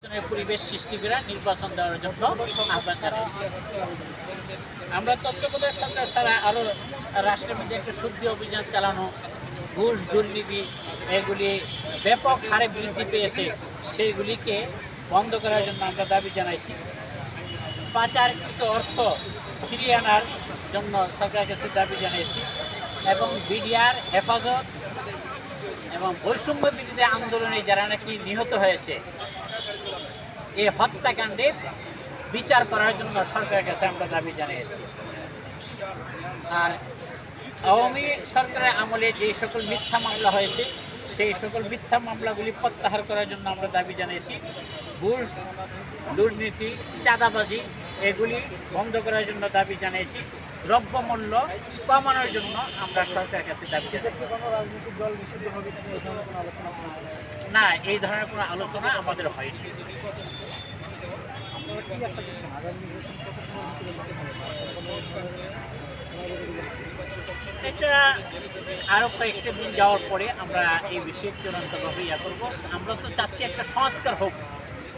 পরিবর্তনের পরিবেশ সৃষ্টি করে নির্বাচন দেওয়ার জন্য আহ্বান জানাইছি। আমরা তত্ত্বাবধায়ক সরকার ছাড়া আরও রাষ্ট্রের মধ্যে একটা শুদ্ধি অভিযান চালানো, ঘুষ দুর্নীতি এগুলি ব্যাপক হারে বৃদ্ধি পেয়েছে, সেইগুলিকে বন্ধ করার জন্য আমরা দাবি জানাইছি। পাচারকৃত অর্থ ফিরিয়ে আনার জন্য সরকারের কাছে দাবি জানিয়েছি এবং বিডিআর হেফাজত এবং বৈষম্য বিরোধী আন্দোলনে যারা নাকি নিহত হয়েছে এই হত্যাকাণ্ডের বিচার করার জন্য সরকারের কাছে আমরা দাবি জানিয়েছি। আর আওয়ামী সরকারের আমলে যে সকল মিথ্যা মামলা হয়েছে সেই সকল মিথ্যা মামলাগুলি প্রত্যাহার করার জন্য আমরা দাবি জানিয়েছি। ঘুষ দুর্নীতি চাঁদাবাজি এগুলি বন্ধ করার জন্য দাবি জানিয়েছি। দ্রব্যমূল্য কমানোর জন্য আমরা সরকারের কাছে দাবি জানাচ্ছি। না, এই ধরনের কোনো আলোচনা আমাদের হয়নি। এটা আরও কয়েকটা দিন যাওয়ার পরে আমরা এই বিষয়ে চূড়ান্তভাবে করব। আমরা তো চাচ্ছি একটা সংস্কার হোক,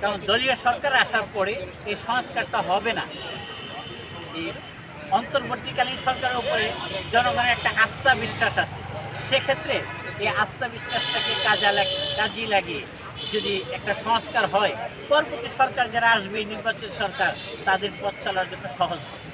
কারণ দলীয় সরকার আসার পরে এই সংস্কারটা হবে না। এই অন্তর্বর্তীকালীন সরকারের উপরে জনগণের একটা আস্থা বিশ্বাস আছে, সেক্ষেত্রে এই আস্থা বিশ্বাসটাকে কাজে লাগিয়ে যদি একটা সংস্কার হয়, পরবর্তী সরকার যারা আসবে নির্বাচিত সরকার তাদের পথ চলার জন্য সহজ হবে।